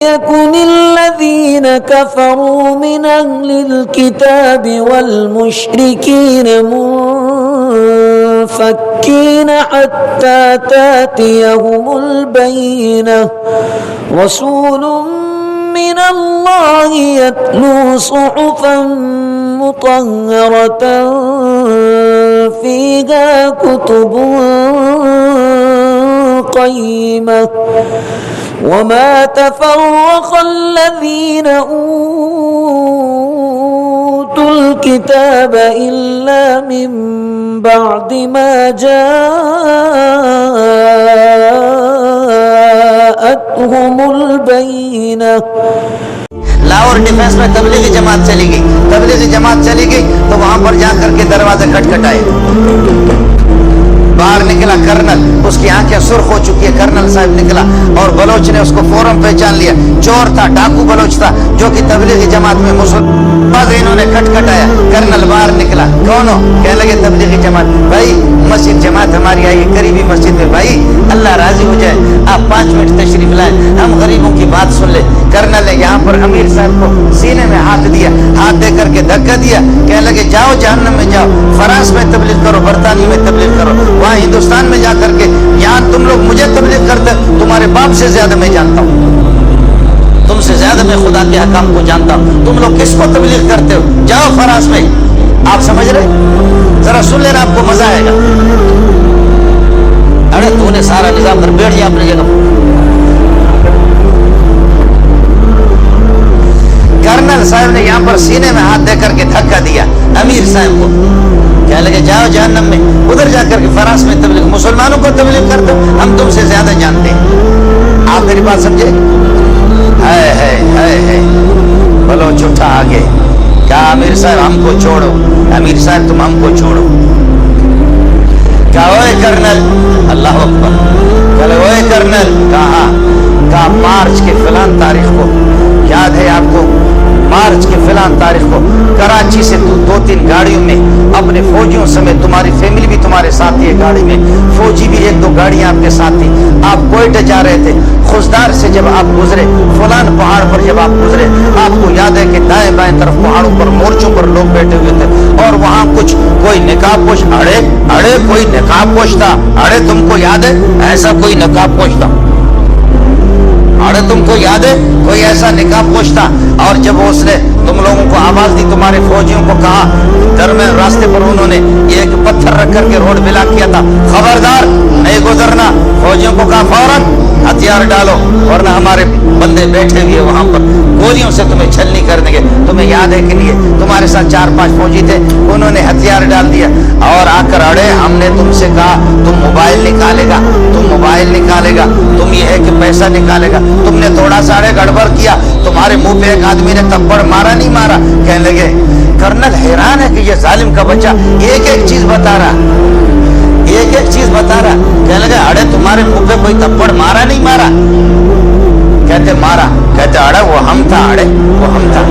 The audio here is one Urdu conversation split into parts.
يكن الذين كفروا من أهل الكتاب والمشركين منفكين حتى تأتيهم البينة رسول من الله يتلو صحفا مطهرة فيها كتب قيمة وما تفرق الذين أوتوا الكتاب إلا من بعد ما جاءتهم البينة. لاہور ڈیفنس میں تبلیغی جماعت چلی گئی. تبلیغی جماعت چلی گئی تو وہاں پر جا کر کے دروازے کھٹکھٹائے. باہر نکلا کرنل, اس کی آنکھیں سرخ ہو چکی ہے. کرنل صاحب نکلا اور بلوچ نے اس کو فوراً پہچان لیا. چور تھا, ڈاکو بلوچ تھا جو کہ تبلیغی جماعت میں انہوں نے کھٹکھٹایا. کرنل باہر نکلا, کون ہو؟ کہنے لگے تبلیغی جماعت. بھائی مسجد جماعت ہماری آئی ہے قریبی مسجد میں, بھائی اللہ راضی ہو جائے آپ 5 منٹ تشریف لائیں, ہم غریبوں کی بات سن لیں. کرنل نے یہاں پر امیر صاحب کو سینے میں ہاتھ دیا, ہاتھ دے کر کے دھکا دیا. کہنے لگے جاؤ جہنم میں جاؤ, فرانس میں تبلیغ کرو, برطانیہ میں تبلیغ کرو, وہاں ہندوستان میں جا کر کے. یہاں تم لوگ مجھے تبلیغ کرتے, تمہارے باپ سے زیادہ میں جانتا ہوں, تم سے زیادہ میں خدا کے احکام کو جانتا ہوں. تم لوگ کس کو تبلیغ کرتے ہو؟ جاؤ فرانس میں. آپ سمجھ رہے؟ ذرا سن لینا, آپ کو مزہ آئے گا. ارے تو نے سارا نظام کر بیٹھ جائے اپنی جگہ. کرنل صاحب نے یہاں پر سینے میں ہاتھ دے کر کے دھکا دیا امیر صاحب کو. کہنے لگے جاؤ جہنم میں, ادھر جا کر کے فرانس میں تبلیغ, مسلمانوں کو تبلیغ کرتے ہو, ہم تم سے زیادہ جانتے ہیں. آپ میری بات سمجھے؟ ہے بلوچ اٹھا آگے. کہا امیر صاحب ہم کو چھوڑو, امیر صاحب تم ہم کو چھوڑو. کہا اوے کرنل, اللہ اکبر, کہا اوے کرنل. کہا مارچ کے فلان تاریخ کو, یاد ہے آپ کو, مارچ کے فلان تاریخ کو کراچی سے 2-3 گاڑیوں میں اپنے فوجیوں سمیت, تمہاری فیملی بھی تمہارے ساتھ تھی, گاڑی میں فوجی بھی 1-2 گاڑیاں آپ کے ساتھ تھی. آپ کوئٹہ جا رہے تھے, خوزدار سے جب آپ گزرے, فلان پہاڑ پر جب آپ گزرے, آپ کو یاد ہے کہ دائیں بائیں طرف پہاڑوں پر مورچوں پر لوگ بیٹھے ہوئے تھے, اور وہاں کچھ کوئی نقاب پوش, اڑے کوئی نقاب پوش تھا. اڑے تم کو یاد ہے ایسا کوئی نقاب پوش تھا؟ اڑے تم کو یاد ہے کوئی ایسا نقاب پوش تھا؟ اور جب اس نے تم لوگوں کو آواز دی, تمہارے فوجیوں کو کہا, درمیان راستے پر انہوں نے ایک پتھر رکھ کر کے روڈ بلاک کیا تھا, خبردار نہیں گزرنا. فوجیوں کو کہا فوراً ہتھیار ڈالو ورنہ ہمارے بندے بیٹھے ہوئے وہاں پر گولیوں سے تمہیں چھلنی کر دیں گے. تمہیں یاد ہے کہ نہیں؟ تمہارے ساتھ 4-5 فوجی تھے, انہوں نے ہتھیار ڈال دیا اور آ کر اڑے. ہم نے تم سے کہا تم موبائل نکالے گا, تم موبائل نکالے گا, تم یہ ہے کہ پیسہ نکالے گا. تم نے تھوڑا سا گڑبڑ کیا, تمہارے منہ پہ ایک آدمی نے تھپڑ مارا نہیں مارا؟ کہنے لگے کرنل حیران ہے کہ یہ ظالم کا بچہ ایک چیز بتا رہا, ایک چیز بتا رہا. کہنے لگے اڑے تمہارے منہ پہ کوئی تھپڑ مارا نہیں مارا؟ کہتے مارا. کہتے اڑے وہ ہم تھا, اڑے وہ ہم تھا.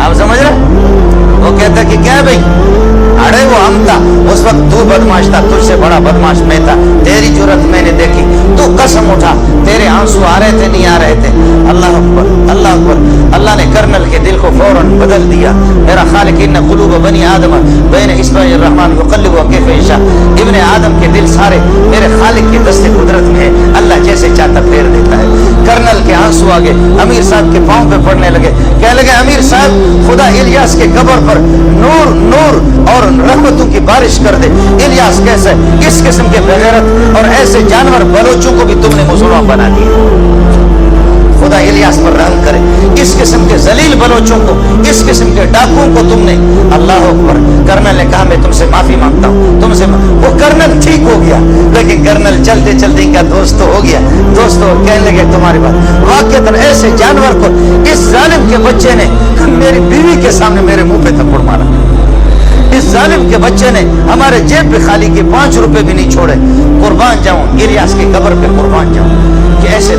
آپ سمجھ رہے؟ وہ کہتا کہ کیا بھائی, اڑے وہ ہم تھا. اس وقت تو بدماش تھا, تجھ سے بڑا بدماش میں تھا. تیری جرت میں نے دیکھی, تو قسم اٹھا, تیرے آنسو آ رہے تھے نہیں آ رہے تھے. اللہ اکبر, اللہ اکبر. اللہ نے کرنل کے دل کو فوراً بدل دیا. میرا خالق ان قلوب بنی آدم بین اصبع الرحمن یقلبها کیف یشاء. ابن آدم کے دل سارے میرے خالق کی دست قدرت میں ہے, اللہ جیسے چاہتا پھیر دیتا ہے. کرنل کے آنسو آگے امیر صاحب کے پاؤں پہ پڑنے لگے. کہنے لگے امیر صاحب خدا الیاس کے قبر پر نور نور اور رحمتوں کی بارش کر دے. الیاس کیسے, اس قسم کے بغیرت اور ایسے جانور بلوچوں کو بھی تم نے مسلمان بنا دیا. خدا الیاس پر رحم کرے. اس قسم کے ذلیل بلوچوں کو, اس قسم کے ڈاکوؤں کو تم نے. اللہ اکبر. کرنل نے کہا میں تم سے معافی مانگتا ہوں, تم سے. وہ کرنل ٹھیک ہو گیا, لیکن کرنل چلتے چلتے ان کا دوست تو ہو گیا. دوستو کہنے لگے تمہاری بات واقعتاً ایسے جانور کو اس ظالم کے بچے نے میری بیوی کے سامنے میرے منہ پہ تھپڑ مارا. اس ظالم کے بچے نے ہمارے جیب پہ خالی کے 5 روپے بھی نہیں چھوڑے. قربان جاؤں الیاس کی قبر پہ, قربان جاؤں کہ ایسے